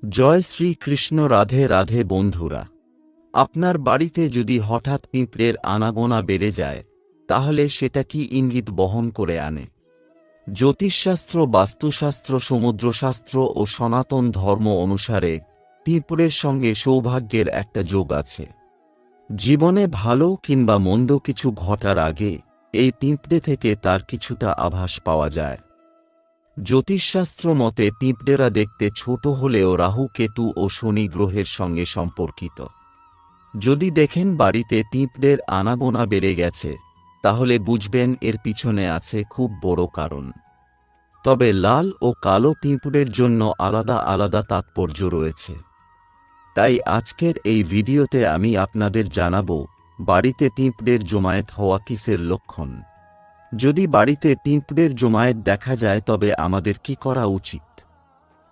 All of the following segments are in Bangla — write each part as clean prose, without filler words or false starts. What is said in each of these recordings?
জয় শ্রী কৃষ্ণ। রাধে রাধে বন্ধুরা, আপনার বাড়িতে যদি হঠাৎ পিঁপড়ের আনাগোনা বেড়ে যায়, তাহলে সেটা কি ইঙ্গিত বহন করে আনে? জ্যোতিষশাস্ত্র, বাস্তুশাস্ত্র, সমুদ্রশাস্ত্র ও সনাতন ধর্ম অনুসারে পিঁপড়ের সঙ্গে সৌভাগ্যের একটা যোগ আছে। জীবনে ভালো কিংবা মন্দ কিছু ঘটার আগে এই পিঁপড়ে থেকে তার কিছুটা আভাস পাওয়া যায়। জ্যোতিষশাস্ত্র মতে পিঁপড়েরা দেখতে ছোট হলেও রাহু, কেতু ও শনি গ্রহের সঙ্গে সম্পর্কিত। যদি দেখেন বাড়িতে পিঁপড়ের আনাগোনা বেড়ে গেছে, তাহলে বুঝবেন এর পিছনে আছে খুব বড় কারণ। তবে লাল ও কালো পিঁপড়ের জন্য আলাদা আলাদা তাৎপর্য রয়েছে। তাই আজকের এই ভিডিওতে আমি আপনাদের জানাবো বাড়িতে পিঁপড়ের জমায়েত হওয়া কিসের লক্ষণ। যদি বাড়িতে পিঁপড়ের জমায়েত দেখা যায় তবে আমাদের কি করা উচিত।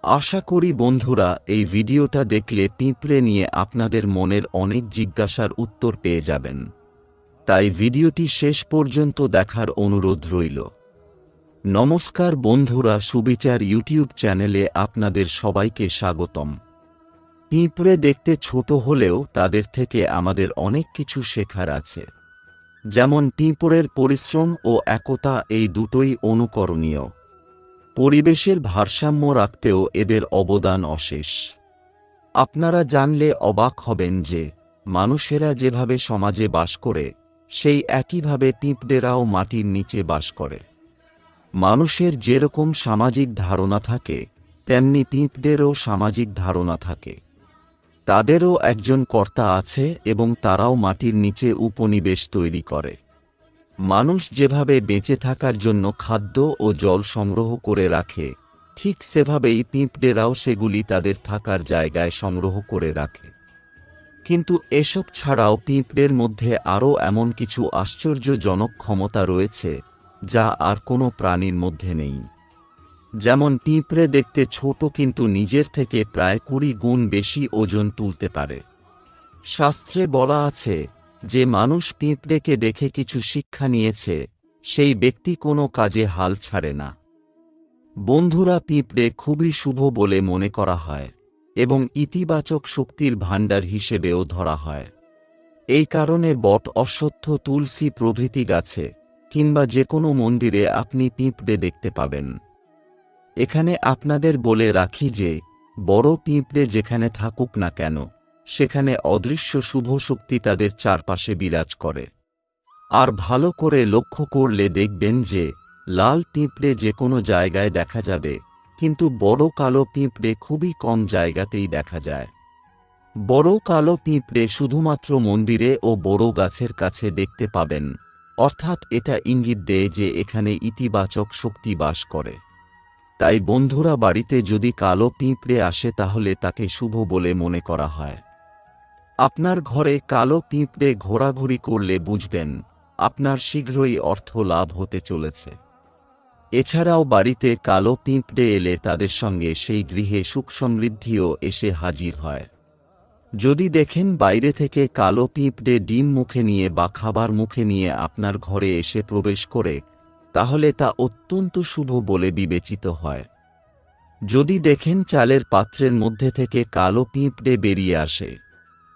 আশা করি বন্ধুরা এই ভিডিওটা দেখলে পিঁপড়ে নিয়ে আপনাদের মনের অনেক জিজ্ঞাসার উত্তর পেয়ে যাবেন। তাই ভিডিওটি শেষ পর্যন্ত দেখার অনুরোধ রইল। নমস্কার বন্ধুরা, সুবিচার ইউটিউব চ্যানেলে আপনাদের সবাইকে স্বাগতম। পিঁপড়ে দেখতে ছোট হলেও তাদের থেকে আমাদের অনেক কিছু শেখার আছে। যেমন পিঁপড়ের পরিশ্রম ও একতা, এই দুটোই অনুকরণীয়। পরিবেশের ভারসাম্য রাখতেও এদের অবদান অশেষ। আপনারা জানলে অবাক হবেন যে মানুষেরা যেভাবে সমাজে বাস করে, সেই একইভাবে পিঁপড়েরাও মাটির নিচে বাস করে। মানুষের যেরকম সামাজিক ধারণা থাকে, তেমনি পিঁপড়েরও সামাজিক ধারণা থাকে। তাদেরও একজন কর্তা আছে এবং তারাও মাটির নিচে উপনিবেশ তৈরি করে। মানুষ যেভাবে বেঁচে থাকার জন্য খাদ্য ও জল সংগ্রহ করে রাখে, ঠিক সেভাবেই পিঁপড়েরাও সেগুলি তাদের থাকার জায়গায় সংগ্রহ করে রাখে। কিন্তু এসব ছাড়াও পিঁপড়ের মধ্যে আরও এমন কিছু আশ্চর্যজনক ক্ষমতা রয়েছে যা আর কোনো প্রাণীর মধ্যে নেই। যেমন পিঁপড়ে দেখতে ছোট কিন্তু নিজের থেকে প্রায় 20 গুণ বেশি ওজন তুলতে পারে। শাস্ত্রে বলা আছে যে মানুষ পিঁপড়েকে দেখে কিছু শিক্ষা নিয়েছে, সেই ব্যক্তি কোনো কাজে হাল ছাড়ে না। বন্ধুরা, পিঁপড়ে খুবই শুভ বলে মনে করা হয় এবং ইতিবাচক শক্তির ভাণ্ডার হিসেবেও ধরা হয়। এই কারণে বট, অশ্বত্থ, তুলসী প্রভৃতি গাছে কিংবা যে কোনো মন্দিরে আপনি পিঁপড়ে দেখতে পাবেন। এখানে আপনাদের বলে রাখি যে বড় পিঁপড়ে যেখানে থাকুক না কেন, সেখানে অদৃশ্য শুভ শক্তি তাদের চারপাশে বিরাজ করে। আর ভালো করে লক্ষ্য করলে দেখবেন যে লাল পিঁপড়ে যে কোনো জায়গায় দেখা যাবে, কিন্তু বড় কালো পিঁপড়ে খুবই কম জায়গাতেই দেখা যায়। বড় কালো পিঁপড়ে শুধুমাত্র মন্দিরে ও বড় গাছের কাছে দেখতে পাবেন, অর্থাৎ এটা ইঙ্গিত দেয় যে এখানে ইতিবাচক শক্তি বাস করে। তাই বন্ধুরা, বাড়িতে যদি কালো পিঁপড়ে আসে তাহলে তাকে শুভ বলে মনে করা হয়। আপনার ঘরে কালো পিঁপড়ে ঘোরাঘুরি করলে বুঝবেন আপনার শীঘ্রই অর্থ লাভ হতে চলেছে। এছাড়াও বাড়িতে কালো পিঁপড়ে এলে তাদের সঙ্গে সেই গৃহে সুখ সমৃদ্ধিও এসে হাজির হয়। যদি দেখেন বাইরে থেকে কালো পিঁপড়ে ডিম মুখে নিয়ে বা খাবার মুখে নিয়ে আপনার ঘরে এসে প্রবেশ করে, তাহলে তা অত্যন্ত শুভ বলে বিবেচিত হয়। যদি দেখেন চালের পাত্রের মধ্যে থেকে কালো পিঁপড়ে বেরিয়ে আসে,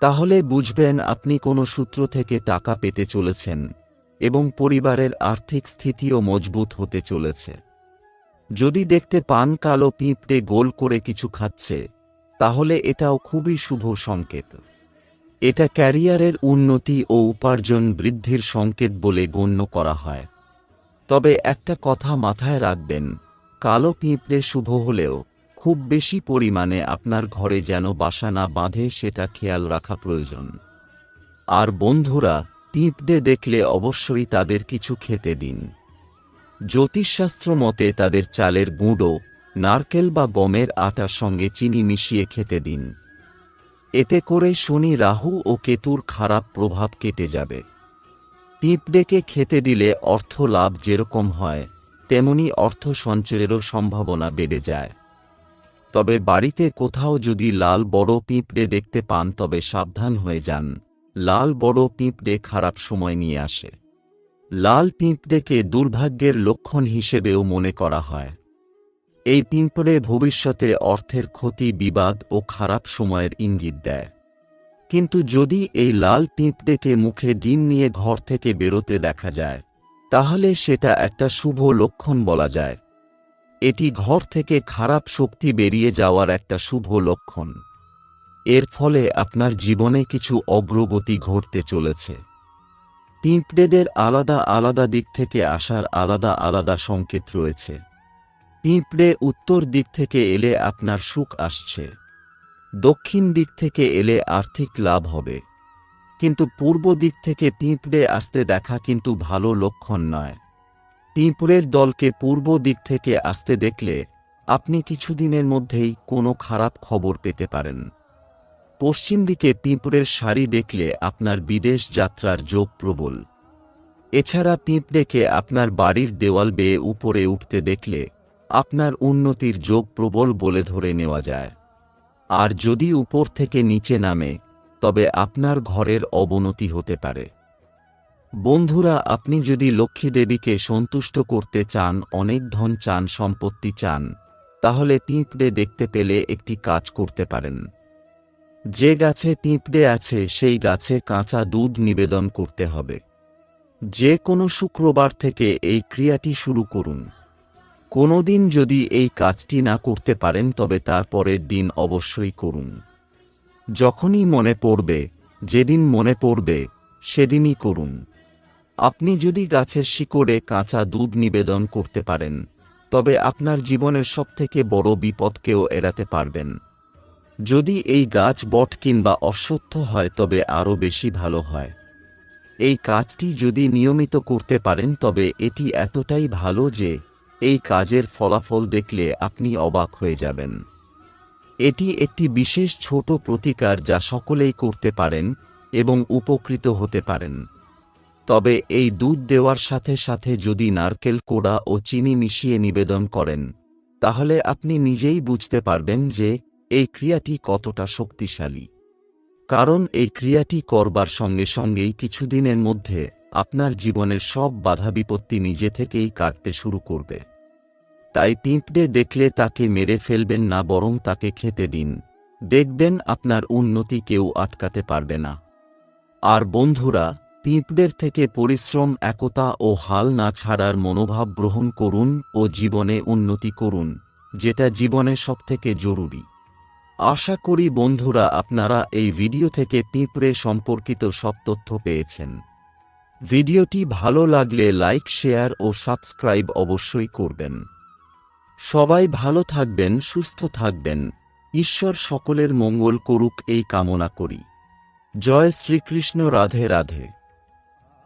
তাহলে বুঝবেন আপনি কোনো সূত্র থেকে টাকা পেতে চলেছেন এবং পরিবারের আর্থিক স্থিতিও মজবুত হতে চলেছে। যদি দেখতে পান কালো পিঁপড়ে গোল করে কিছু খাচ্ছে, তাহলে এটাও খুবই শুভ সংকেত। এটা ক্যারিয়ারের উন্নতি ও উপার্জন বৃদ্ধির সংকেত বলে গণ্য করা হয়। তবে একটা কথা মাথায় রাখবেন, কালো পিঁপড়ে শুভ হলেও খুব বেশি পরিমাণে আপনার ঘরে যেন বাসা না বাঁধে, সেটা খেয়াল রাখা প্রয়োজন। আর বন্ধুরা, পিঁপড়ে দেখলে অবশ্যই তাদের কিছু খেতে দিন। জ্যোতিষশাস্ত্র মতে তাদের চালের গুঁড়ো, নারকেল বা গমের আটার সঙ্গে চিনি মিশিয়ে খেতে দিন। এতে করে শনি, রাহু ও কেতুর খারাপ প্রভাব কেটে যাবে। পিঁপড়েকে খেতে দিলে অর্থ লাভ যেরকম হয়, তেমনি অর্থ সঞ্চয়েরও সম্ভাবনা বেড়ে যায়। তবে বাড়িতে কোথাও যদি লাল বড় পিঁপড়ে দেখতে পান তবে সাবধান হয়ে যান। লাল বড় পিঁপড়ে খারাপ সময় নিয়ে আসে। লাল পিঁপড়েকে দুর্ভাগ্যের লক্ষণ হিসেবেও মনে করা হয়। এই পিঁপড়ে ভবিষ্যতে অর্থের ক্ষতি, বিবাদ ও খারাপ সময়ের ইঙ্গিত দেয়। কিন্তু যদি এই লাল পিঁপড়েকে মুখে ডিম নিয়ে ঘর থেকে বেরোতে দেখা যায়, তাহলে সেটা একটা শুভ লক্ষণ বলা যায়। এটি ঘর থেকে খারাপ শক্তি বেরিয়ে যাওয়ার একটা শুভ লক্ষণ। এর ফলে আপনার জীবনে কিছু অগ্রগতি ঘটতে চলেছে। পিঁপড়েদের আলাদা আলাদা দিক থেকে আসার আলাদা আলাদা সংকেত রয়েছে। পিঁপড়ে উত্তর দিক থেকে এলে আপনার সুখ আসছে, দক্ষিণ দিক থেকে এলে আর্থিক লাভ হবে। কিন্তু পূর্ব দিক থেকে পিঁপড়ে আসতে দেখা কিন্তু ভালো লক্ষণ নয়। পিঁপড়ের দলকে পূর্ব দিক থেকে আসতে দেখলে আপনি কিছুদিনের মধ্যেই কোনো খারাপ খবর পেতে পারেন। পশ্চিম দিকে পিঁপড়ের সারি দেখলে আপনার বিদেশ যাত্রার যোগ প্রবল। এছাড়া পিঁপড়েকে আপনার বাড়ির দেওয়াল বেয়ে উপরে উঠতে দেখলে আপনার উন্নতির যোগ প্রবল বলে ধরে নেওয়া যায়। আর যদি উপর থেকে নিচে নামে, তবে আপনার ঘরের অবনতি হতে পারে। বন্ধুরা, আপনি যদি লক্ষ্মী দেবীকে সন্তুষ্ট করতে চান, অনেক ধন চান, সম্পত্তি চান, তাহলে পিঁপড়ে দেখতে পেলে একটি কাজ করতে পারেন। যে গাছে পিঁপড়ে আছে সেই গাছে কাঁচা দুধ নিবেদন করতে হবে। যে কোনো শুক্রবার থেকে এই ক্রিয়াটি শুরু করুন। কোনোদিন যদি এই কাজটি না করতে পারেন, তবে তার পরের দিন অবশ্যই করুন। যখনই মনে পড়বে, যেদিন মনে পড়বে সেদিনই করুন। আপনি যদি গাছের শিকড়ে কাঁচা দুধ নিবেদন করতে পারেন, তবে আপনার জীবনের সবথেকে বড় বিপদকেও এড়াতে পারবেন। যদি এই গাছ বট কিংবা অশ্বত্থ হয়, তবে আরও বেশি ভালো হয়। এই কাজটি যদি নিয়মিত করতে পারেন, তবে এটি এতটাই ভালো যে এই কাজের ফলাফল দেখলে আপনি অবাক হয়ে যাবেন। এটি একটি বিশেষ ছোট প্রতিকার যা সকলেই করতে পারেন এবং উপকৃত হতে পারেন। তবে এই দুধ দেওয়ার সাথে সাথে যদি নারকেল কোড়া ও চিনি মিশিয়ে নিবেদন করেন, তাহলে আপনি নিজেই বুঝতে পারবেন যে এই ক্রিয়াটি কতটা শক্তিশালী। কারণ এই ক্রিয়াটি করবার সঙ্গে সঙ্গেই কিছুদিনের মধ্যে আপনার জীবনের সব বাধা বিপত্তি নিজে থেকেই কাটতে শুরু করবে। তাই পিঁপড়ে দেখলে তাকে মেরে ফেলবেন না, বরং তাকে খেতে দিন। দেখবেন আপনার উন্নতি কেউ আটকাতে পারবে না। আর বন্ধুরা, পিঁপড়ের থেকে পরিশ্রম, একতা ও হাল না ছাড়ার মনোভাব গ্রহণ করুন ও জীবনে উন্নতি করুন, যেটা জীবনে সবথেকে জরুরি। আশা করি বন্ধুরা আপনারা এই ভিডিও থেকে পিঁপড়ে সম্পর্কিত সব তথ্য পেয়েছেন। ভিডিওটি ভালো লাগলে লাইক, শেয়ার ও সাবস্ক্রাইব অবশ্যই করবেন। সবাই ভালো থাকবেন, সুস্থ থাকবেন। ঈশ্বর সকলের মঙ্গল করুক এই কামনা করি। জয় শ্রীকৃষ্ণ। রাধে রাধে।